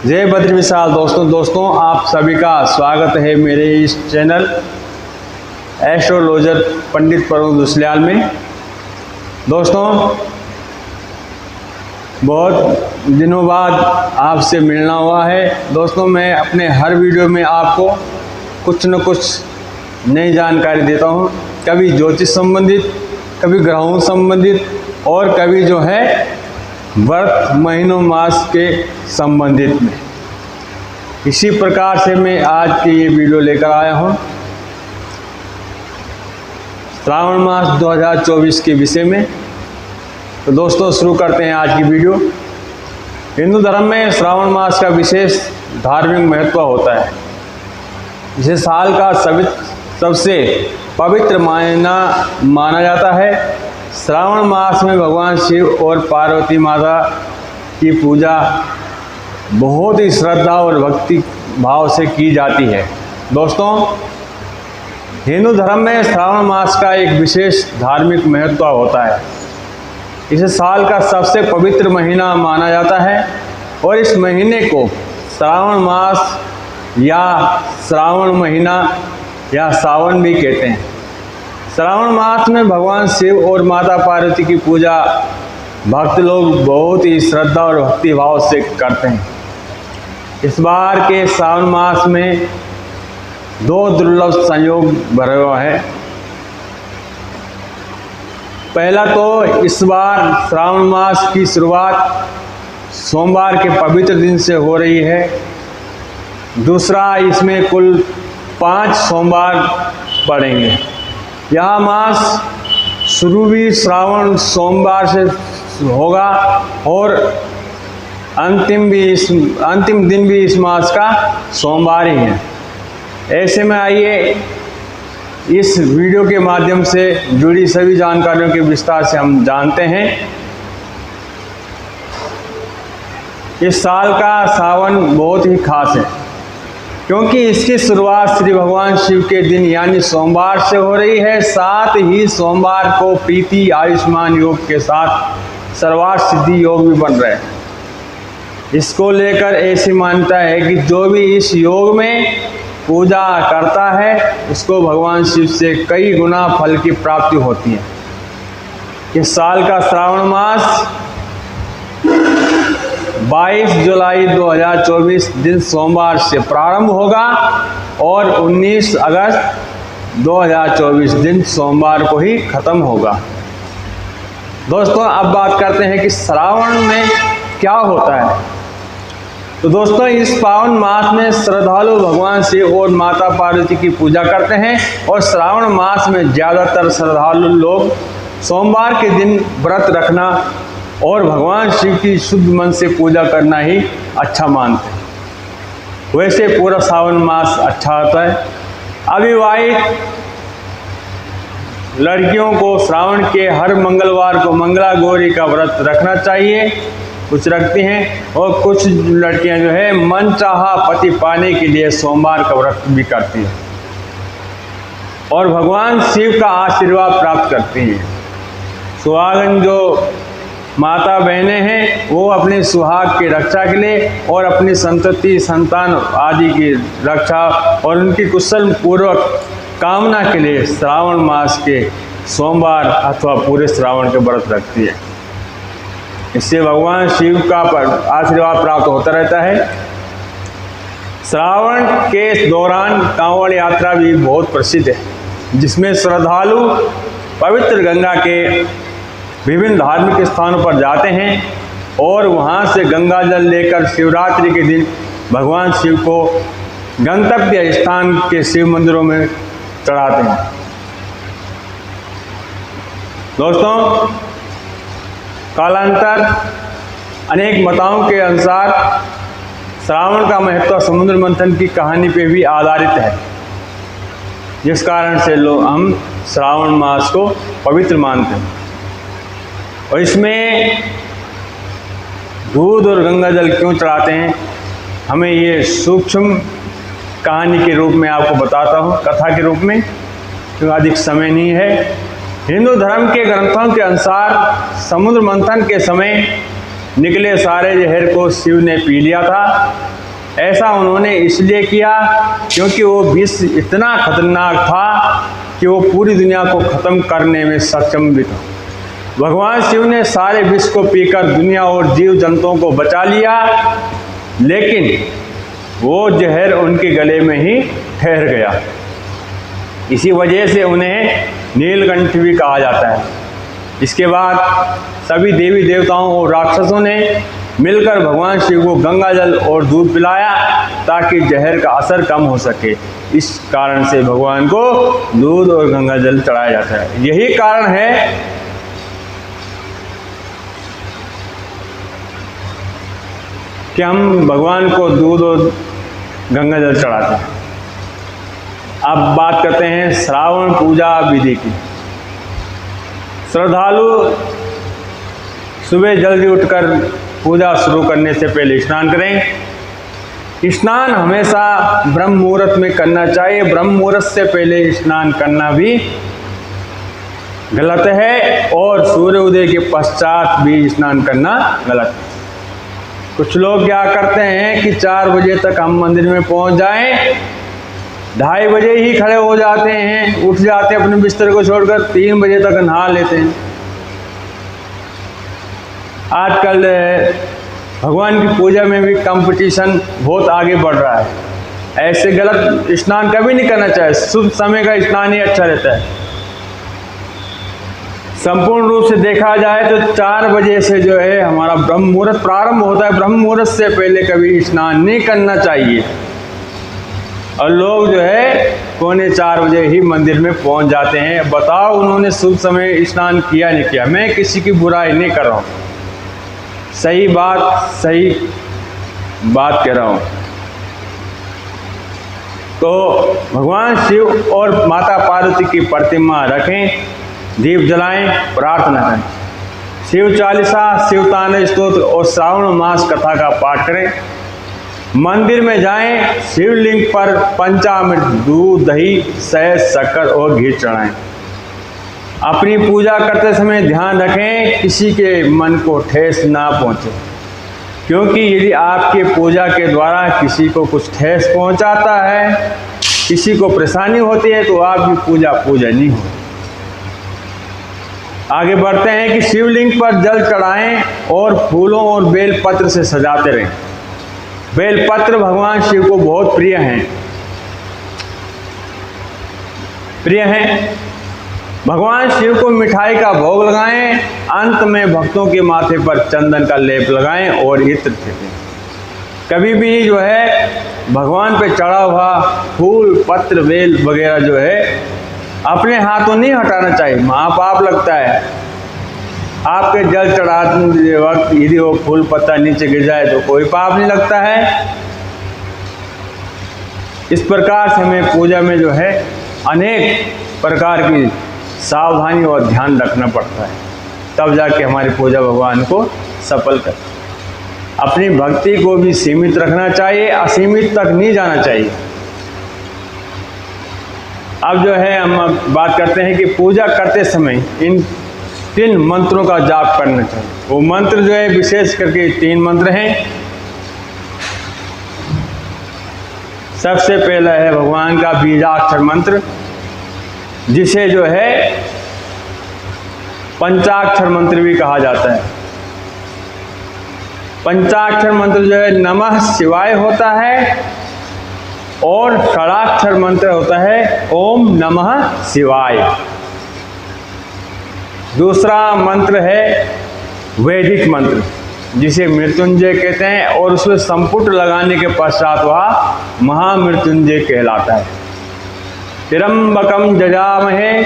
जय बद्री विशाल। दोस्तों आप सभी का स्वागत है मेरे इस चैनल एस्ट्रोलॉजर पंडित प्रमोद दुसलियाल में। दोस्तों बहुत दिनों बाद आपसे मिलना हुआ है। दोस्तों मैं अपने हर वीडियो में आपको कुछ न कुछ नई जानकारी देता हूँ, कभी ज्योतिष संबंधित, कभी ग्रहों संबंधित और कभी जो है वर्ष महीनों मास के संबंधित में। इसी प्रकार से मैं आज की ये वीडियो लेकर आया हूँ श्रावण मास 2024 के विषय में। तो दोस्तों शुरू करते हैं आज की वीडियो। हिंदू धर्म में श्रावण मास का विशेष धार्मिक महत्व होता है। इसे साल का सबसे पवित्र महीना माना जाता है। श्रावण मास में भगवान शिव और पार्वती माता की पूजा बहुत ही श्रद्धा और भक्ति भाव से की जाती है। दोस्तों हिंदू धर्म में श्रावण मास का एक विशेष धार्मिक महत्व होता है। इसे साल का सबसे पवित्र महीना माना जाता है और इस महीने को श्रावण मास या श्रावण महीना या सावन भी कहते हैं। श्रावण मास में भगवान शिव और माता पार्वती की पूजा भक्त लोग बहुत ही श्रद्धा और भक्ति भाव से करते हैं। इस बार के श्रावण मास में दो दुर्लभ संयोग भरे हुए हैं। पहला तो इस बार श्रावण मास की शुरुआत सोमवार के पवित्र दिन से हो रही है। दूसरा इसमें कुल 5 सोमवार पड़ेंगे। यह मास शुरू भी श्रावण सोमवार से होगा और अंतिम दिन भी इस मास का सोमवार ही है। ऐसे में आइए इस वीडियो के माध्यम से जुड़ी सभी जानकारियों के विस्तार से हम जानते हैं। इस साल का सावन बहुत ही खास है क्योंकि इसकी शुरुआत श्री भगवान शिव के दिन यानी सोमवार से हो रही है। साथ ही सोमवार को प्रीति आयुष्मान योग के साथ सर्वार्थ सिद्धि योग भी बन रहे हैं। इसको लेकर ऐसी मान्यता है कि जो भी इस योग में पूजा करता है उसको भगवान शिव से कई गुना फल की प्राप्ति होती है। इस साल का श्रावण मास 22 जुलाई 2024 दिन सोमवार से प्रारंभ होगा और 19 अगस्त 2024 दिन सोमवार को ही खत्म होगा। दोस्तों अब बात करते हैं कि श्रावण में क्या होता है। तो दोस्तों इस पावन मास में श्रद्धालु भगवान शिव और माता पार्वती की पूजा करते हैं और श्रावण मास में ज़्यादातर श्रद्धालु लोग सोमवार के दिन व्रत रखना और भगवान शिव की शुद्ध मन से पूजा करना ही अच्छा मानते हैं। वैसे पूरा श्रावण मास अच्छा होता है। अविवाहित लड़कियों को श्रावण के हर मंगलवार को मंगला गौरी का व्रत रखना चाहिए। कुछ रखती हैं और कुछ लड़कियां जो है मनचाहा पति पाने के लिए सोमवार का व्रत भी करती हैं और भगवान शिव का आशीर्वाद प्राप्त करती हैं। सुहागन जो माता बहनें हैं वो अपने सुहाग की रक्षा के लिए और अपनी संतति संतान आदि की रक्षा और उनकी कुशल पूर्वक कामना के लिए श्रावण मास के सोमवार अथवा पूरे श्रावण के व्रत रखती है। इससे भगवान शिव का आशीर्वाद प्राप्त होता रहता है। श्रावण के दौरान कांवड़ यात्रा भी बहुत प्रसिद्ध है, जिसमें श्रद्धालु पवित्र गंगा के विभिन्न धार्मिक स्थानों पर जाते हैं और वहां से गंगा जल लेकर शिवरात्रि के दिन भगवान शिव को गंतव्य स्थान के शिव मंदिरों में चढ़ाते हैं। दोस्तों कालांतर अनेक मताओं के अनुसार श्रावण का महत्व समुद्र मंथन की कहानी पे भी आधारित है, जिस कारण से हम श्रावण मास को पवित्र मानते हैं। और इसमें दूध और गंगा जल क्यों चढ़ाते हैं, हमें ये सूक्ष्म कहानी के रूप में आपको बताता हूँ, कथा के रूप में, क्योंकि अधिक समय नहीं है। हिंदू धर्म के ग्रंथों के अनुसार समुद्र मंथन के समय निकले सारे जहर को शिव ने पी लिया था। ऐसा उन्होंने इसलिए किया क्योंकि वो विष इतना खतरनाक था कि वो पूरी दुनिया को ख़त्म करने में सक्षम भी था। भगवान शिव ने सारे विष को पीकर दुनिया और जीव जंतुओं को बचा लिया, लेकिन वो जहर उनके गले में ही ठहर गया। इसी वजह से उन्हें नीलकंठ भी कहा जाता है। इसके बाद सभी देवी देवताओं और राक्षसों ने मिलकर भगवान शिव को गंगा जल और दूध पिलाया ताकि जहर का असर कम हो सके। इस कारण से भगवान को दूध और गंगा जल चढ़ाया जाता है। यही कारण है कि हम भगवान को दूध और गंगा जल चढ़ाते हैं। अब बात करते हैं श्रावण पूजा विधि की। श्रद्धालु सुबह जल्दी उठकर पूजा शुरू करने से पहले स्नान करें। स्नान हमेशा ब्रह्म मुहूर्त में करना चाहिए। ब्रह्म मुहूर्त से पहले स्नान करना भी गलत है और सूर्य उदय के पश्चात भी स्नान करना गलत है। कुछ लोग क्या करते हैं कि 4 बजे तक हम मंदिर में पहुंच जाएं, 2:30 बजे ही खड़े हो जाते हैं, उठ जाते हैं अपने बिस्तर को छोड़कर, 3 बजे तक नहा लेते हैं। आजकल भगवान की पूजा में भी कंपटीशन बहुत आगे बढ़ रहा है। ऐसे गलत स्नान कभी नहीं करना चाहिए। शुभ समय का स्नान ही अच्छा रहता है। संपूर्ण रूप से देखा जाए तो 4 बजे से जो है हमारा ब्रह्म मुहूर्त प्रारंभ होता है। ब्रह्म मुहूर्त से पहले कभी स्नान नहीं करना चाहिए। और लोग जो है 3:45 बजे ही मंदिर में पहुंच जाते हैं। बताओ उन्होंने शुभ समय स्नान किया नहीं किया। मैं किसी की बुराई नहीं कर रहा हूँ, सही बात कह रहा हूँ। तो भगवान शिव और माता पार्वती की प्रतिमा रखें, दीप जलाएं, प्रार्थना करें, शिव चालीसा, शिव तांडव स्तोत्र और श्रावण मास कथा का पाठ करें। मंदिर में जाएं, शिवलिंग पर पंचामृत, दूध, दही, शहद, शक्कर और घी चढ़ाएं। अपनी पूजा करते समय ध्यान रखें किसी के मन को ठेस ना पहुंचे, क्योंकि यदि आपके पूजा के द्वारा किसी को कुछ ठेस पहुंचाता है, किसी को परेशानी होती है, तो आपकी पूजा नहीं होती। आगे बढ़ते हैं कि शिवलिंग पर जल चढ़ाएं और फूलों और बेलपत्र से सजाते रहें। बेलपत्र भगवान शिव को बहुत प्रिय हैं। भगवान शिव को मिठाई का भोग लगाएं। अंत में भक्तों के माथे पर चंदन का लेप लगाएं और इत्र फेंकें। कभी भी जो है भगवान पे चढ़ा हुआ फूल, पत्र, बेल वगैरह जो है अपने हाथों नहीं हटाना चाहिए, महापाप लगता है। आपके जल चढ़ाते वक्त यदि वो फूल पत्ता नीचे गिर जाए तो कोई पाप नहीं लगता है। इस प्रकार से हमें पूजा में जो है अनेक प्रकार की सावधानी और ध्यान रखना पड़ता है, तब जाके हमारी पूजा भगवान को सफल कर। अपनी भक्ति को भी सीमित रखना चाहिए, असीमित तक नहीं जाना चाहिए। अब जो है हम बात करते हैं कि पूजा करते समय इन 3 मंत्रों का जाप करना चाहिए। वो मंत्र जो है विशेष करके 3 मंत्र हैं। सबसे पहला है भगवान का बीजाक्षर मंत्र, जिसे जो है पंचाक्षर मंत्र भी कहा जाता है। पंचाक्षर मंत्र जो है नमः शिवाय होता है और षडाक्षर मंत्र होता है ओम नमः शिवाय। दूसरा मंत्र है वैदिक मंत्र, जिसे मृत्युंजय कहते हैं और उसमें संपुट लगाने के पश्चात वह महामृत्युंजय कहलाता है। त्र्यंबकम जजामहे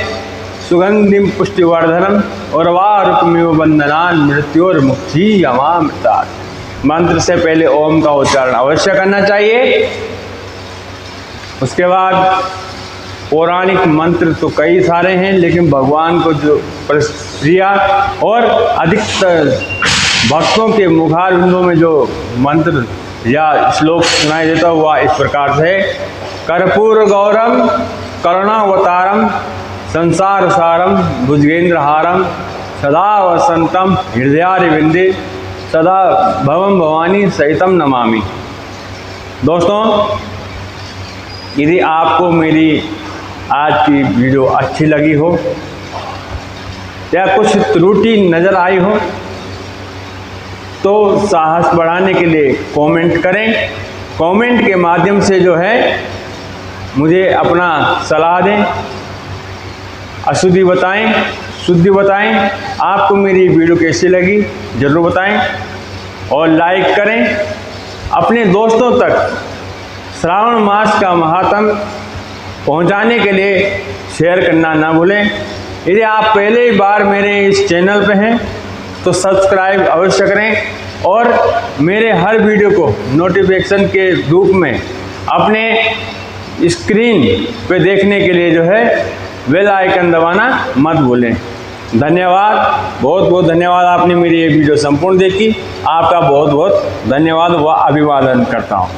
सुगंधिम पुष्टिवर्धनम उर्वारुकमिव बंधनान् मृत्योर्मुक्षीयमामृतात्। मंत्र से पहले ओम का उच्चारण अवश्य करना चाहिए। उसके बाद पौराणिक मंत्र तो कई सारे हैं, लेकिन भगवान को जो प्रिय और अधिकतर भक्तों के मुखारविंदों में जो मंत्र या श्लोक सुनाई देता हुआ इस प्रकार से: कर्पूर गौरम करुणावतारम संसार सारम भुजगेंद्रहारम सदा वसंतम हृदयारविंदे सदा भवम भवानी सहितम नमामि। दोस्तों, यदि आपको मेरी आज की वीडियो अच्छी लगी हो या कुछ त्रुटि नज़र आई हो तो साहस बढ़ाने के लिए कमेंट करें। कमेंट के माध्यम से जो है मुझे अपना सलाह दें, अशुद्धि बताएं, शुद्धि बताएं। आपको मेरी वीडियो कैसी लगी ज़रूर बताएं और लाइक करें। अपने दोस्तों तक श्रावण मास का महात्म पहुंचाने के लिए शेयर करना ना भूलें। यदि आप पहले ही बार मेरे इस चैनल पे हैं तो सब्सक्राइब अवश्य करें और मेरे हर वीडियो को नोटिफिकेशन के रूप में अपने स्क्रीन पे देखने के लिए जो है बेल आइकन दबाना मत भूलें। धन्यवाद, बहुत बहुत धन्यवाद। आपने मेरी ये वीडियो संपूर्ण देखी। आपका बहुत बहुत धन्यवाद व अभिवादन करता हूँ।